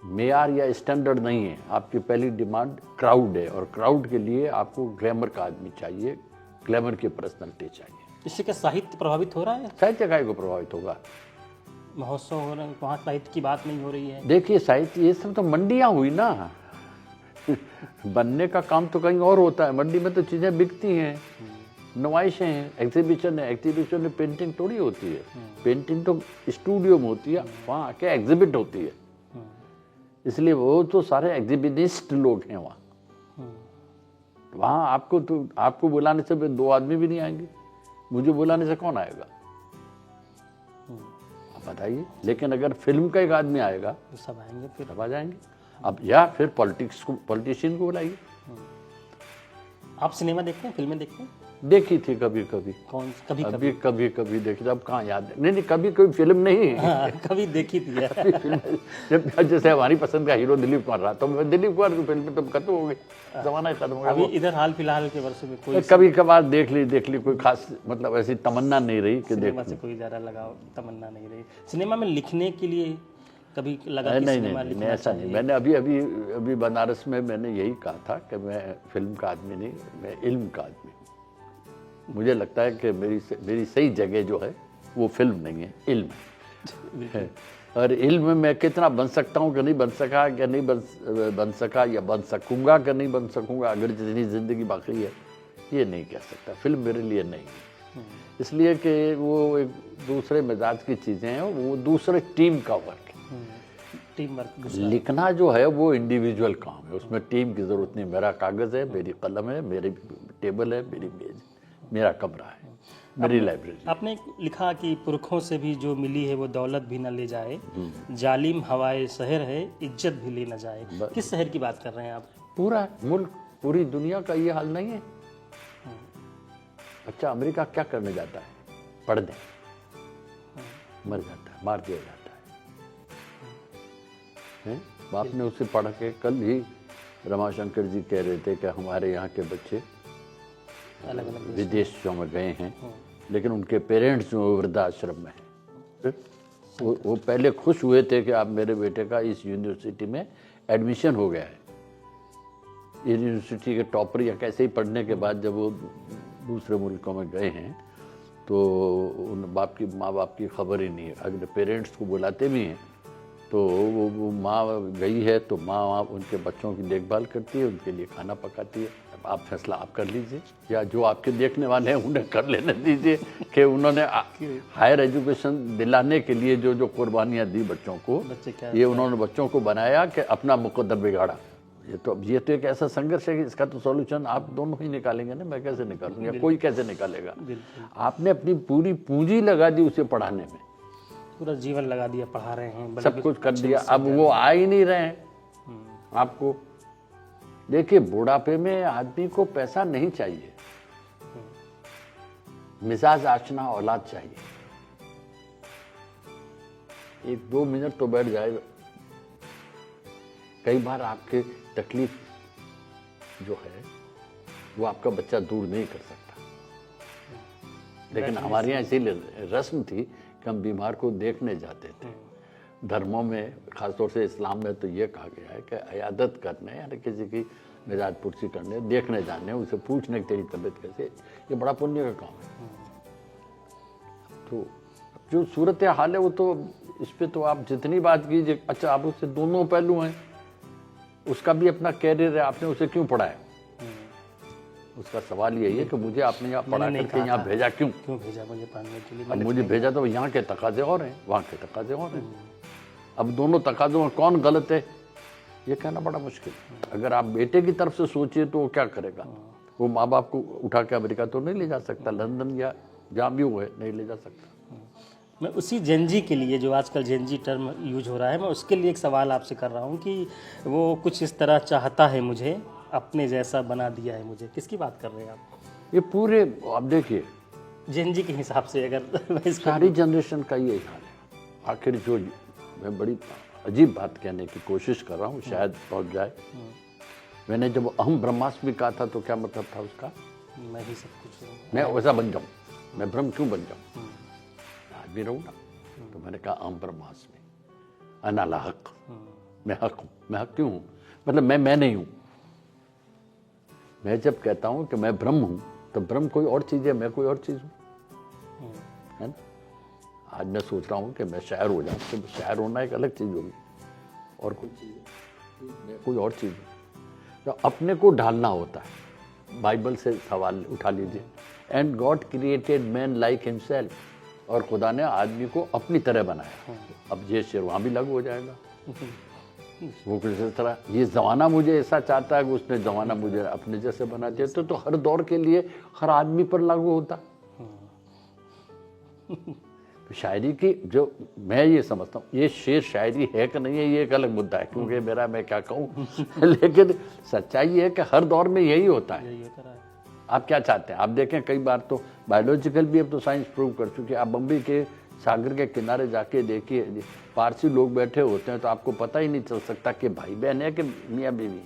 मेयार या स्टैंडर्ड नहीं है, आपकी पहली डिमांड क्राउड है, और क्राउड के लिए आपको ग्लैमर का आदमी चाहिए, ग्लैमर की पर्सनैलिटी चाहिए। इससे क्या साहित्य प्रभावित हो रहा है? साहित्य काय को प्रभावित होगा? महोत्सव हो रहे हैं, वहाँ साहित्य की बात नहीं हो रही है। देखिए साहित्य, ये सब तो मंडियाँ हुई ना बनने का काम तो कहीं और होता है, मंडी में तो चीज़ें बिकती हैं, नुमाइशें हैं, एग्जीबिशन है। एग्जीबिशन में पेंटिंग थोड़ी होती है, पेंटिंग तो स्टूडियो में होती है, वहाँ आके एग्जिबिट होती है, इसलिए वो तो सारे एग्जिबिनिस्ट लोग हैं वहाँ आपको बुलाने से दो आदमी भी नहीं आएंगे, मुझे बुलाने से कौन आएगा आप बताइए। लेकिन अगर फिल्म का एक आदमी आएगा तो सब आएंगे, फिर सब आ जाएंगे। अब या फिर पॉलिटिशियन को बुलाइए। आप सिनेमा देखते हैं, फिल्में देखते हैं? देखी थी कभी कभी, कौन कभी अभी कभी देखी, अब कहाँ याद है। नहीं कभी कोई फिल्म नहीं हाँ, कभी देखी थी यार। फिल्म जब जैसे हमारी पसंद का हीरो दिलीप कुमार रहा, तो दिलीप कुमार की फिल्म तो खत्म हो गई, जमाना खत्म हो अभी गया। इधर हाल फिलहाल के वर्षों में कोई कभी कभार देख ली, कोई खास मतलब ऐसी तमन्ना नहीं रही कि सिनेमा देख। से कोई ज़्यादा लगाव, तमन्ना नहीं रही। सिनेमा में लिखने के लिए कभी लगा कि नहीं सिनेमा नहीं, लिखना ऐसा नहीं। चाहिए? मैंने अभी बनारस में मैंने यही कहा था कि मैं फिल्म का आदमी नहीं, मैं इल्म का आदमी। मुझे लगता है कि मेरी सही जगह जो है वो फिल्म नहीं है, इल्म है। और इल्म में मैं कितना बन सकता हूँ कि नहीं बन सका, कि नहीं बन सका, या बन सकूंगा कि नहीं बन सकूंगा, अगर जितनी ज़िंदगी बाकी है, ये नहीं कह सकता। फिल्म मेरे लिए नहीं है, इसलिए कि वो एक दूसरे मिजाज की चीज़ें हैं, वो दूसरे टीम का वर्क है। Team work. लिखना जो है वो इंडिविजुअल काम है, उसमें टीम की ज़रूरत नहीं। मेरा कागज़ है, मेरी कलम है, मेरी टेबल है, मेरी मेज, मेरा कमरा है, मेरी लाइब्रेरी। आपने लिखा कि पुरखों से भी जो मिली है वो दौलत भी न ले जाए, जालिम हवाए शहर है इज्जत भी ले न जाए। किस शहर की बात कर रहे हैं आप? पूरा मुल्क, पूरी दुनिया का ये हाल नहीं है। अच्छा, अमेरिका क्या करने जाता है? पढ़ने मर जाता है, मार दिया जाता है। बाप ने उसे पढ़ के, कल ही रमाशंकर जी कह रहे थे कि हमारे यहाँ के बच्चे अलग अलग विदेशों में गए हैं, लेकिन उनके पेरेंट्स जो वृद्धाश्रम में हैं। वो पहले खुश हुए थे कि आप मेरे बेटे का इस यूनिवर्सिटी में एडमिशन हो गया है। यूनिवर्सिटी के टॉपर या कैसे ही पढ़ने के बाद जब वो दूसरे मुल्कों में गए हैं तो उन माँ बाप की खबर ही नहीं है। अगर पेरेंट्स को बुलाते भी हैं तो वो माँ गई है तो माँ उनके बच्चों की देखभाल करती है, उनके लिए खाना पकाती है। अब आप फैसला आप कर लीजिए, या जो आपके देखने वाले हैं उन्हें कर लेने दीजिए कि उन्होंने हायर एजुकेशन दिलाने के लिए जो कुर्बानियाँ दी बच्चों को, ये उन्होंने बच्चों को बनाया कि अपना मुकद्दर बिगाड़ा। ये तो एक ऐसा संघर्ष है कि इसका तो सॉल्यूशन आप दोनों ही निकालेंगे ना, मैं कैसे निकालूंगा, कोई कैसे निकालेगा। आपने अपनी पूरी पूंजी लगा दी उसे पढ़ाने में, पूरा जीवन लगा दिया, पढ़ा रहे हैं, सब कुछ कर दिया, अब वो आ ही नहीं रहे हैं आपको। देखिए, बुढ़ापे में आदमी को पैसा नहीं चाहिए, मिजाज आशना औलाद चाहिए। 1-2 मिनट तो बैठ जाए। कई बार आपके तकलीफ जो है वो आपका बच्चा दूर नहीं कर सकता, लेकिन हमारे यहाँ इसीलिए रस्म थी कि हम बीमार को देखने जाते थे। धर्मों में, खासतौर से इस्लाम में तो ये कहा गया है कि अयादत करने, यानी किसी की मिजाज पुरसी करने, देखने जाने, उसे पूछने की तेरी तबीयत कैसे, ये बड़ा पुण्य का काम है। तो जो सूरत हाल है वो तो, इस पे तो आप जितनी बात कीजिए। अच्छा, आप उससे दोनों पहलू हैं, उसका भी अपना कैरियर है, आपने उसे क्यों पढ़ाया? उसका सवाल यही है कि मुझे आपने यहाँ पढ़ा नहीं करके कहा यहाँ था। भेजा क्यों? क्यों भेजा मुझे पढ़ने के लिए? अब मुझे भेजा तो यहाँ के तकाजे और हैं, वहाँ के तकाजे और हैं। अब दोनों तकाजों में कौन गलत है ये कहना बड़ा मुश्किल है। अगर आप बेटे की तरफ से सोचिए तो वो क्या करेगा? वो माँ बाप को उठा के अमेरिका तो नहीं ले जा सकता, लंदन या जहाँ भी वो है नहीं ले जा सकता। मैं उसी जेनजी के लिए, जो आजकल जेनजी टर्म यूज हो रहा है, मैं उसके लिए एक सवाल आपसे कर रहा हूँ कि वो कुछ इस तरह चाहता है मुझे, अपने जैसा बना दिया है मुझे। किसकी बात कर रहे हैं आप? ये पूरे आप देखिए जेनजी के हिसाब से अगर मैं इसको सारी जनरेशन का यही हाल है। आखिर जो मैं बड़ी अजीब बात कहने की कोशिश कर रहा हूँ, शायद पहुँच जाए। मैंने जब अहम ब्रह्मास्मि कहा था तो क्या मतलब था उसका? मैं ही सब कुछ हूँ। मैं वैसा बन जाऊँ, मैं ब्रह्म क्यों बन जाऊँ? आज भी रहूँ ना। तो मैंने कहा अहम ब्रह्मास्मि अना ला हक, मैं हक हूँ। मैं हक क्यों हूँ? मतलब मैं नहीं हूँ। मैं जब कहता हूँ कि मैं ब्रह्म हूँ तो ब्रह्म कोई और चीज़ है, मैं कोई और चीज़ हूँ, है ना? आज मैं सोच रहा हूँ कि मैं शायर हो जाऊँ, तो शायर होना एक अलग चीज़ होगी और कोई चीज़ है, मैं कोई और चीज़ हूँ। तो अपने को ढालना होता है। बाइबल से सवाल उठा लीजिए, and God created man like himself, और खुदा ने आदमी को अपनी तरह बनाया। अब ये शेर वहाँ भी लागू हो जाएगा। वो कुछ इस तरह, ये ज़माना मुझे ऐसा चाहता है कि उसने ज़माना मुझे अपने जैसे बना दिया, तो हर दौर के लिए हर आदमी पर लागू होता। तो शायरी की जो मैं ये समझता हूँ, ये शेर शायरी है कि नहीं है ये एक अलग मुद्दा है, क्योंकि मेरा मैं क्या कहूँ लेकिन सच्चाई ये है कि हर दौर में यही होता है। आप क्या चाहते हैं? आप देखें कई बार तो बायोलॉजिकल भी अब तो साइंस प्रूव कर चुकी है। आप बम्बई के सागर के किनारे जाके देखिए, पारसी लोग बैठे होते हैं तो आपको पता ही नहीं चल सकता कि भाई बहन है कि मियाँ बीवी।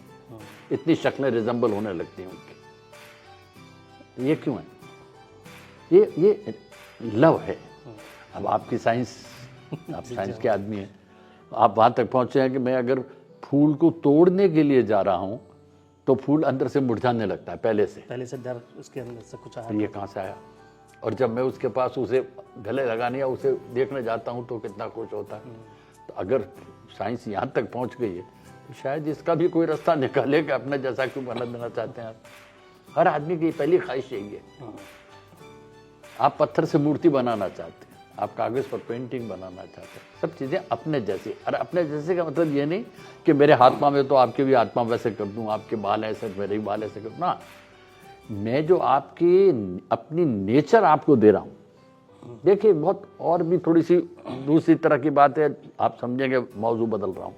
इतनी शक्लें रिजेंबल होने लगती हैं उनकी। ये क्यों है? ये लव है। अब आपकी साइंस, आप साइंस के आदमी हैं, आप वहाँ तक पहुँचे हैं कि मैं अगर फूल को तोड़ने के लिए जा रहा हूँ तो फूल अंदर से मुरझाने लगता है पहले से डर उसके अंदर से कुछ आया। ये कहाँ से आया? और जब मैं उसके पास उसे गले लगाने या उसे देखने जाता हूँ तो कितना खुश होता है। तो अगर साइंस यहाँ तक पहुँच गई है तो शायद इसका भी कोई रास्ता निकाले कि अपने जैसा क्यों बना देना चाहते हैं आप? हर आदमी की पहली ख्वाहिश यही है। आप पत्थर से मूर्ति बनाना चाहते हैं, आप कागज़ पर पेंटिंग बनाना चाहते हैं, सब चीज़ें अपने जैसी। अरे अपने जैसे का मतलब ये नहीं कि मेरे आत्मा में तो आपके भी आत्मा वैसे कर दूँ, आपके बाल ऐसे मेरे ही बाल ऐसे कर दूँ ना। मैं जो आपकी अपनी नेचर आपको दे रहा हूँ। देखिए बहुत और भी थोड़ी सी दूसरी तरह की बात है, आप समझेंगे मौजू बदल रहा हूँ।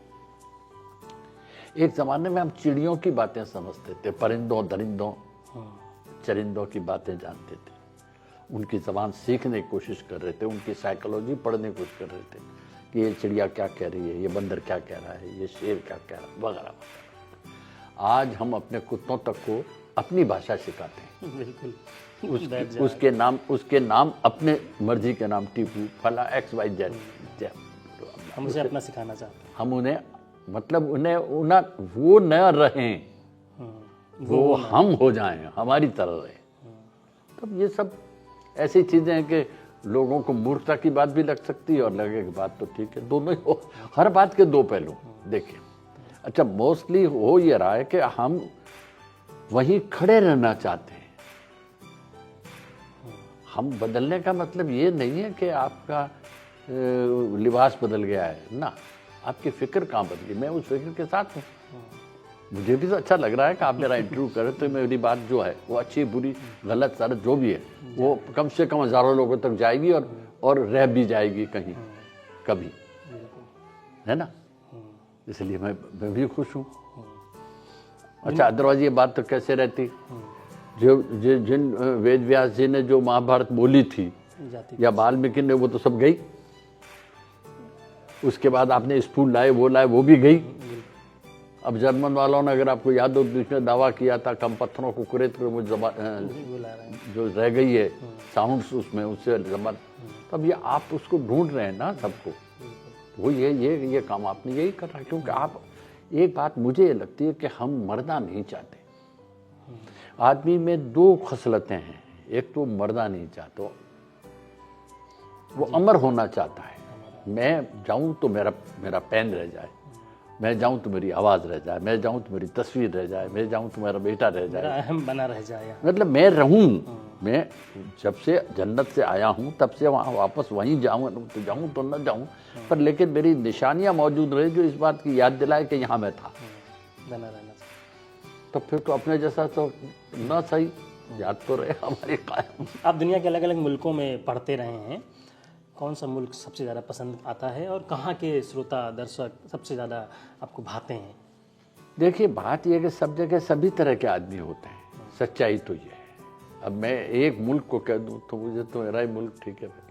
एक ज़माने में हम चिड़ियों की बातें समझते थे, परिंदों दरिंदों चरिंदों की बातें जानते थे, उनकी ज़बान सीखने की कोशिश कर रहे थे, उनकी साइकोलॉजी पढ़ने की कोशिश कर रहे थे कि ये चिड़िया क्या कह रही है, ये बंदर क्या कह रहा है, ये शेर क्या कह रहा है, वगैरह वगैरह। आज हम अपने कुत्तों तक को अपनी भाषा सिखाते हैं। बिल्कुल। उसके नाम अपने मर्जी के नाम, टीपू, फला, XYZ। हम उसे अपना सिखाना चाहते हैं। हम उन्हें मतलब उन्हें वो न रहें, वो हम हो जाएं, हमारी तरह रहें। तब ये सब ऐसी चीज़ें हैं कि लोगों को मूर्खता की बात भी लग सकती है और लगे कि बात तो ठीक है। दोनों ही हो, हर बात के दो पहलू। देखिए अच्छा, मोस्टली हो ये रहा है कि हम वहीं खड़े रहना चाहते हैं। हम बदलने का मतलब ये नहीं है कि आपका लिबास बदल गया है ना, आपकी फिक्र कहाँ बदली। मैं उस फिक्र के साथ हूँ। मुझे भी तो अच्छा लग रहा है कि आप मेरा इंटरव्यू करें तो मेरी बात जो है वो अच्छी बुरी गलत सारा जो भी है वो कम से कम हज़ारों लोगों तक जाएगी और रह भी जाएगी कहीं कभी, है ना। इसलिए मैं भी खुश हूँ। अच्छा, अदरवाइज ये बात तो कैसे रहती, जिन वेद व्यास जी ने जो महाभारत बोली थी या वाल्मीकि ने, वो तो सब गई। उसके बाद आपने स्पून लाए, वो भी गई। अब जर्मन वालों ने, अगर आपको याद हो, बीच में दावा किया था कम पत्थरों को कुरेद कर वो जो रह गई है साउंड्स उसमें, उससे जबान। तब ये आप उसको ढूंढ रहे हैं ना सबको, वो ये काम आपने यही कर रहा है। क्योंकि आप, एक बात मुझे ये लगती है कि हम मरना नहीं चाहते। आदमी में दो खसलतें हैं, एक तो मरना नहीं चाहता, वो अमर होना चाहता है। मैं जाऊं तो मेरा पैन रह जाए, मैं जाऊं तो मेरी आवाज़ रह जाए, मैं जाऊं तो मेरी तस्वीर रह जाए, मैं जाऊं तो मेरा बेटा रह मेरा जाए, अहम बना रह जाए। मतलब मैं रहूं। मैं जब से जन्नत से आया हूं तब से वहाँ वापस वहीं जाऊं तो जाऊं तो न जाऊं, पर लेकिन मेरी निशानियां मौजूद रहे जो इस बात की याद दिलाए कि यहाँ मैं था। बना रहना चाहिए। तो फिर तो अपने जैसा तो न सही, याद तो रहे हमारी कायम। आप दुनिया के अलग अलग मुल्कों में पढ़ते रहे हैं, कौन सा मुल्क सबसे ज़्यादा पसंद आता है और कहाँ के श्रोता दर्शक सबसे ज़्यादा आपको भाते हैं? देखिए, बात यह है कि सब जगह सभी तरह के आदमी होते हैं, सच्चाई तो ये है। अब मैं एक मुल्क को कह दूं तो मुझे तो मेरा ही मुल्क ठीक है भाई,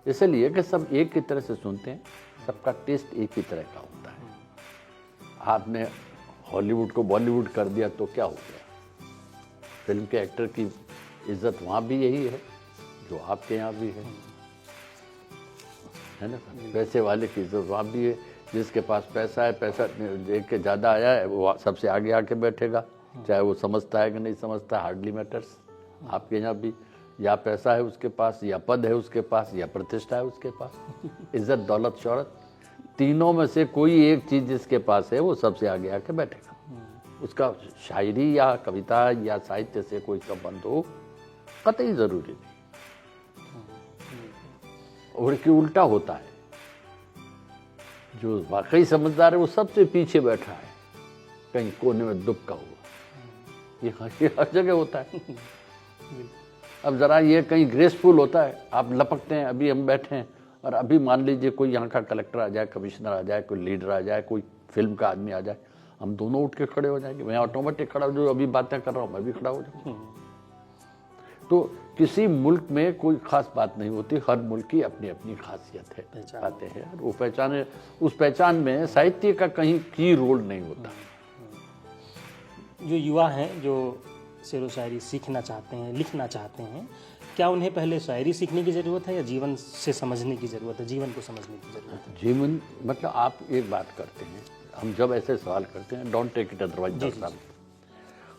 इसलिए कि सब एक की तरह से सुनते हैं, सबका टेस्ट एक ही तरह का होता है। आपने हॉलीवुड को बॉलीवुड कर दिया तो क्या हो गया? फिल्म के एक्टर की इज्जत वहाँ भी यही है जो आपके यहाँ भी है ना? पैसे वाले की इज्जत वहाँ भी है, जिसके पास पैसा है, पैसा देख के ज़्यादा आया है वो सबसे आगे आके बैठेगा, चाहे वो समझता है कि नहीं समझता, हार्डली मैटर्स। आपके यहाँ भी या पैसा है उसके पास, या पद है उसके पास, या प्रतिष्ठा है उसके पास, इज्जत, दौलत, शोहरत, तीनों में से कोई एक चीज़ जिसके पास है वो सबसे आगे आके बैठेगा। उसका शायरी या कविता या साहित्य से कोई संबंध हो कतई ज़रूरी नहीं। और कि उल्टा होता है, जो वाकई समझदार है वो सबसे पीछे बैठा है, कहीं कोने में दुबका हुआ। ये हर जगह होता है। अब ज़रा ये कहीं ग्रेसफुल होता है, आप लपकते हैं, अभी हम बैठे हैं और अभी मान लीजिए कोई यहाँ का कलेक्टर आ जाए, कमिश्नर आ जाए, कोई लीडर आ जाए, कोई फिल्म का आदमी आ जाए, हम दोनों उठ के खड़े हो जाएंगे। मैं ऑटोमेटिक खड़ा, जो अभी बातें कर रहा हूँ मैं भी खड़ा हो जाऊँ। तो किसी मुल्क में कोई खास बात नहीं होती, हर मुल्क की अपनी अपनी खासियत है, बातें हैं, और वो पहचाने, उस पहचान में साहित्य का कहीं की रोल नहीं होता। जो युवा हैं जो शेर व शायरी सीखना चाहते हैं, लिखना चाहते हैं, क्या उन्हें पहले शायरी सीखने की ज़रूरत है या जीवन से समझने की ज़रूरत है, जीवन को समझने की ज़रूरत है? जीवन मतलब आप एक बात करते हैं, हम जब ऐसे सवाल करते हैं, डोंट टेक इट अदरवाइज,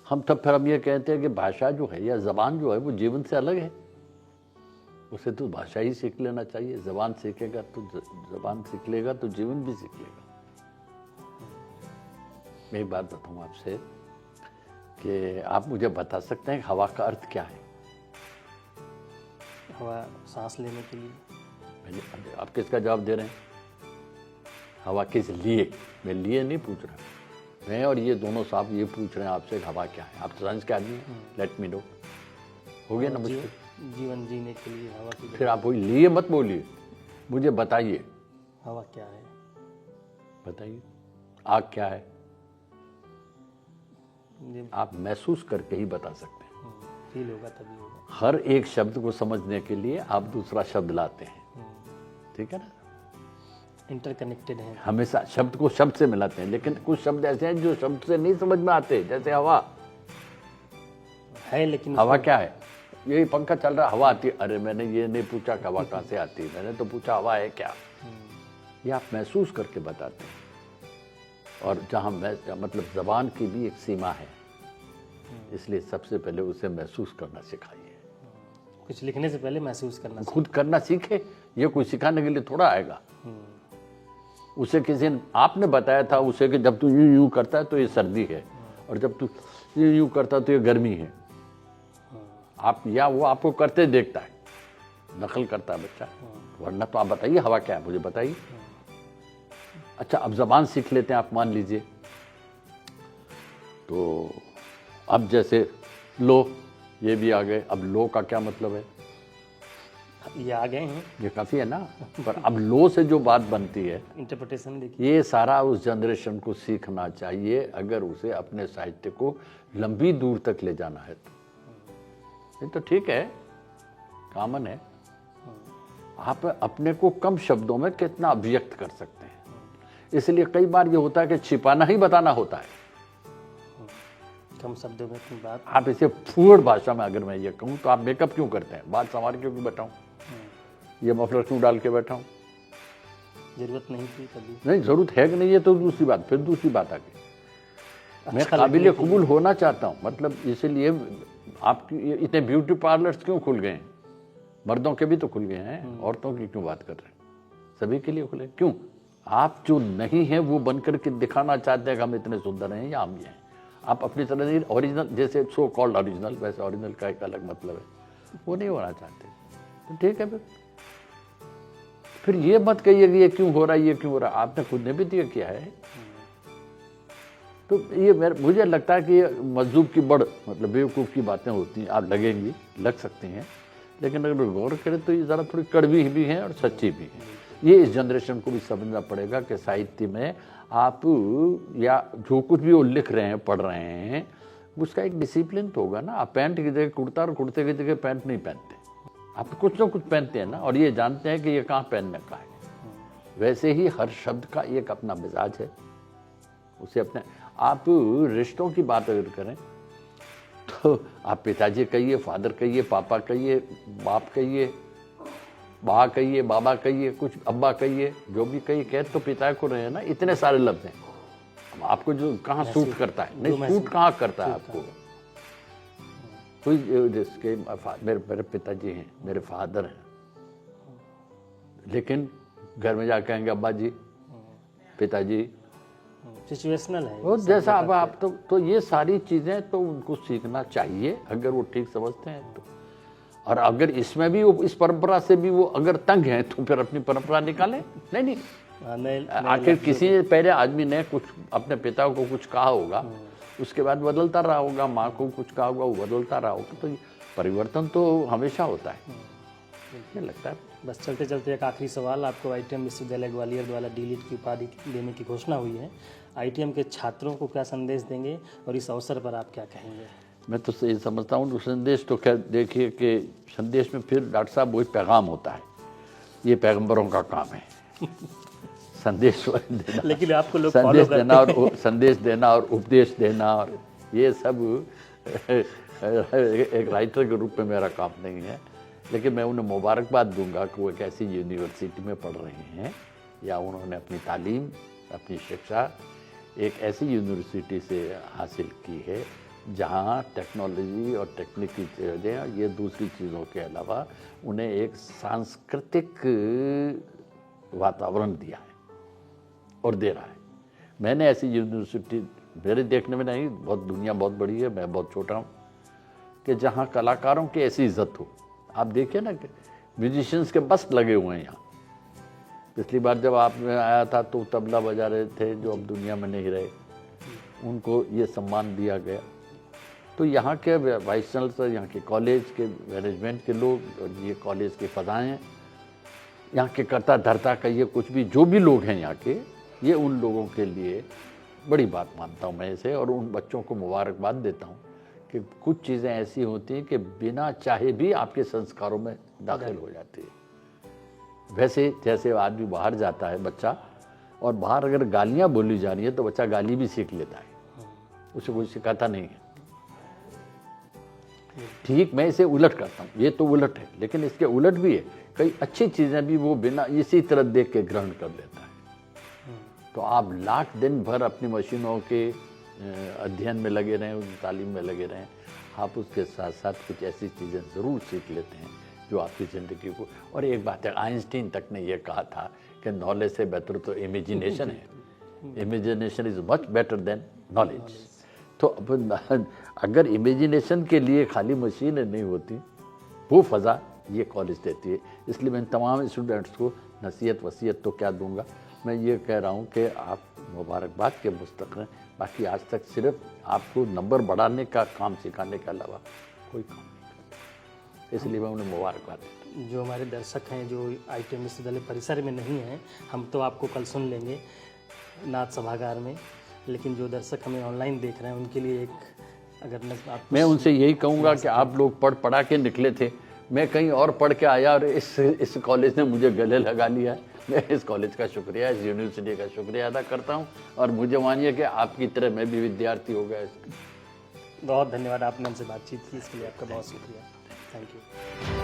हम तब फिर हम ये कहते हैं कि भाषा जो है या ज़बान जो है वो जीवन से अलग है, उसे तो भाषा ही सीख लेना चाहिए। ज़बान सीखेगा तो ज़बान सीख लेगा तो जीवन भी सीख लेगा। मैं एक बात बताऊँ आपसे कि आप मुझे बता सकते हैं हवा का अर्थ क्या है? हवा सांस लेने के लिए। आप किसका जवाब दे रहे हैं? हवा किस लिए? मैं लिए नहीं पूछ रहा, मैं और ये दोनों साहब ये पूछ रहे हैं आपसे हवा क्या है। आप तो साइंस के आदमी हैं, लेट मी नो, हो गया ना मुझे? जीवन जीने के लिए हवा की फिर आप वही लिए मत बोलिए, मुझे बताइए हवा क्या है। बताइए आग क्या है? आप महसूस करके ही बता सकते हैं, फील होगा तभी होगा। हर एक शब्द को समझने के लिए आप दूसरा शब्द लाते हैं, ठीक है ना? इंटरकनेक्टेड है, हमेशा शब्द को शब्द से मिलाते हैं, लेकिन कुछ शब्द ऐसे हैं जो शब्द से नहीं समझ में आते, जैसे हवा है, लेकिन हवा क्या है? यही पंखा चल रहा, हवा आती है। अरे मैंने ये नहीं पूछा कि हवा कहाँ से आती है, मैंने तो पूछा हवा है क्या। ये आप महसूस करके बताते हैं। और जहाँ मतलब ज़बान की भी एक सीमा है, इसलिए सबसे पहले उसे महसूस करना सिखाइए। कुछ लिखने से पहले महसूस करना, खुद करना सीखे, ये कोई सिखाने के लिए थोड़ा आएगा। उसे किसी ने आपने बताया था उसे कि जब तू यूं यूं करता है तो ये सर्दी है, और जब तू यूं यूं करता है तो ये गर्मी है। आप या वो आपको करते देखता है, नकल करता है बच्चा, वरना तो आप बताइए हवा क्या है, मुझे बताइए। अच्छा, अब जबान सीख लेते हैं आप, मान लीजिए, तो अब जैसे लो, ये भी आ गए। अब लो का क्या मतलब है? ये आ गए हैं, ये काफ़ी है ना। पर अब लो से जो बात बनती है, इंटरप्रिटेशन देखिए, ये सारा उस जनरेशन को सीखना चाहिए, अगर उसे अपने साहित्य को लंबी दूर तक ले जाना है तो। ये तो ठीक है, कॉमन है। आप अपने को कम शब्दों में कितना अभिव्यक्त कर सकते हैं, इसलिए कई बार ये होता है कि छिपाना ही बताना होता है। कम शब्दों में अपनी बात। आप इसे फूहड़ भाषा में अगर मैं ये कहूँ तो आप मेकअप क्यों करते हैं? बात संवार क्यों बैठा हूँ? ये मफलर क्यों डाल के बैठा हूँ? जरूरत नहीं थी कभी। नहीं, जरूरत है कि नहीं ये तो दूसरी बात। फिर दूसरी बात आ गई, मैं काबिल कबूल होना चाहता हूँ, मतलब इसीलिए आपकी इतने ब्यूटी पार्लर्स क्यों खुल गए हैं? मर्दों के भी तो खुल गए हैं, औरतों की क्यों बात कर रहे हैं? सभी के लिए खुले क्यों? आप जो नहीं है वो बनकर के दिखाना चाहते हैं कि हम इतने सुंदर हैं या हम ये हैं। आप अपनी तरह नहीं, ओरिजिनल जैसे सो कॉल्ड ओरिजिनल, वैसे ओरिजिनल का एक अलग मतलब है, वो नहीं होना चाहते। तो ठीक है, फिर ये मत कहिए कि ये क्यों हो रहा है, ये क्यों हो रहा है, आपने खुद ने भी दिया किया है। तो ये मुझे लगता है कि ये मजदूब की बड़ मतलब बेवकूफ़ की बातें होती हैं, आप लगेंगी, लग सकती हैं, लेकिन अगर गौर करें तो ये ज़रा थोड़ी कड़वी भी हैं और सच्ची भी हैं। ये इस जनरेशन को भी समझना पड़ेगा कि साहित्य में आप या जो कुछ भी वो लिख रहे हैं, पढ़ रहे हैं, उसका एक डिसिप्लिन तो होगा ना। आप पैंट की जगह कुर्ता और कुर्ते की जगह पैंट नहीं पहनते, आप कुछ ना कुछ पहनते हैं ना, और ये जानते हैं कि ये कहाँ पहनने का है। वैसे ही हर शब्द का एक अपना मिजाज है, उसे अपने। आप रिश्तों की बात अगर करें तो आप पिताजी कहिए, फादर कहिए, पापा कहिए, बाप कहिए, बा कहिए, बाबा कहिए, कुछ अब्बा कहिए, जो भी कहिए, कह तो पिता को रहे हैं ना। इतने सारे लफ्ज हैं, अब आपको जो कहाँ सूट करता है, नहीं सूट कहाँ करता है आपको। कोई जिसके मेरे पिताजी हैं, मेरे फादर हैं, लेकिन घर में जाकर कहेंगे अब्बा जी, पिताजी, सिचुएशनल है और जैसा अब आप तो ये सारी चीज़ें तो उनको सीखना चाहिए अगर वो ठीक समझते हैं तो। और अगर इसमें भी वो इस परंपरा से भी वो अगर तंग हैं तो फिर अपनी परंपरा निकालें। नहीं, आखिर किसी पहले आदमी ने कुछ अपने पिता को कुछ कहा होगा, उसके बाद बदलता रहा होगा, माँ को कुछ कहा होगा, वो बदलता रहा होगा, तो परिवर्तन तो हमेशा होता है, मुझे लगता है। बस चलते चलते एक आखिरी सवाल, आपको आईटीएम विश्वविद्यालय ग्वालियर द्वारा डीलिट की उपाधि देने की घोषणा हुई है, आईटीएम के छात्रों को क्या संदेश देंगे और इस अवसर पर आप क्या कहेंगे? मैं तो ये समझता हूँ संदेश तो खैर देखिए कि संदेश में फिर डॉक्टर साहब वही पैगाम होता है, ये पैगंबरों का काम है संदेश देना, लेकिन आपको लोग संदेश देना और संदेश देना और उपदेश देना, और ये सब एक राइटर के रूप में मेरा काम नहीं है। लेकिन मैं उन्हें मुबारकबाद दूंगा कि वो एक ऐसी यूनिवर्सिटी में पढ़ रहे हैं या उन्होंने अपनी तालीम, अपनी शिक्षा एक ऐसी यूनिवर्सिटी से हासिल की है जहाँ टेक्नोलॉजी और तकनीकी चीज़ें, ये दूसरी चीज़ों के अलावा उन्हें एक सांस्कृतिक वातावरण दिया है और दे रहा है। मैंने ऐसी यूनिवर्सिटी मेरे देखने में नहीं, बहुत दुनिया बहुत बड़ी है, मैं बहुत छोटा हूँ, कि जहाँ कलाकारों की ऐसी इज्जत हो। आप देखिए ना कि म्यूजिशियंस के बस लगे हुए हैं यहाँ। पिछली बार जब आप आया था तो तबला बजा रहे थे जो अब दुनिया में नहीं रहे, उनको ये सम्मान दिया गया। तो यहाँ के वाइस चांसलर, यहाँ के कॉलेज के मैनेजमेंट के लोग, और ये कॉलेज के फ़ज़ाएँ, यहाँ के कर्ता धर्ता का ये कुछ भी जो भी लोग हैं यहाँ के, ये उन लोगों के लिए बड़ी बात मानता हूँ मैं इसे, और उन बच्चों को मुबारकबाद देता हूँ कि कुछ चीज़ें ऐसी होती हैं कि बिना चाहे भी आपके संस्कारों में दाखिल हो जाती है। वैसे जैसे आदमी बाहर जाता है बच्चा, और बाहर अगर गालियाँ बोली जा रही है तो बच्चा गाली भी सीख लेता है, उसे कोई सिखाता नहीं है। ठीक, मैं इसे उलट करता हूँ, ये तो उलट है, लेकिन इसके उलट भी है, कई अच्छी चीज़ें भी वो बिना इसी तरह देख के ग्रहण कर लेता है। तो आप लाख दिन भर अपनी मशीनों के अध्ययन में लगे रहें, उस तालीम में लगे रहें, आप उसके साथ साथ कुछ ऐसी चीज़ें ज़रूर सीख लेते हैं जो आपकी ज़िंदगी को। और एक बात है, आइंस्टीन तक ने यह कहा था कि नॉलेज से बेहतर तो इमेजिनेशन है, imagination is much better than knowledge. तो अब अगर इमेजिनेशन के लिए खाली मशीनें नहीं होती, वो फ़ज़ा ये कॉलेज देती है। इसलिए मैं तमाम स्टूडेंट्स को नसीहत वसीयत तो क्या दूंगा, मैं ये कह रहा हूँ कि आप मुबारकबाद के मुस्तक हैं। बाकी आज तक सिर्फ आपको नंबर बढ़ाने का काम सिखाने के अलावा कोई काम नहीं करता, इसलिए मैं उन्हें मुबारकबाद देता हूँ। जो हमारे दर्शक हैं जो आईटीएम विश्वविद्यालय परिसर में नहीं हैं, हम तो आपको कल सुन लेंगे नाथ सभागार में, लेकिन जो दर्शक हमें ऑनलाइन देख रहे हैं उनके लिए एक अगर आप, मैं उनसे यही कहूँगा कि आप लोग पढ़ा के निकले थे, मैं कहीं और पढ़ के आया और इस कॉलेज ने मुझे गले लगा लिया। मैं इस कॉलेज का शुक्रिया, इस यूनिवर्सिटी का शुक्रिया अदा करता हूँ, और मुझे मानिए कि आपकी तरह मैं भी विद्यार्थी हो गया। बहुत धन्यवाद, आपने हमसे बातचीत की, इसके लिए आपका बहुत शुक्रिया। Thank you.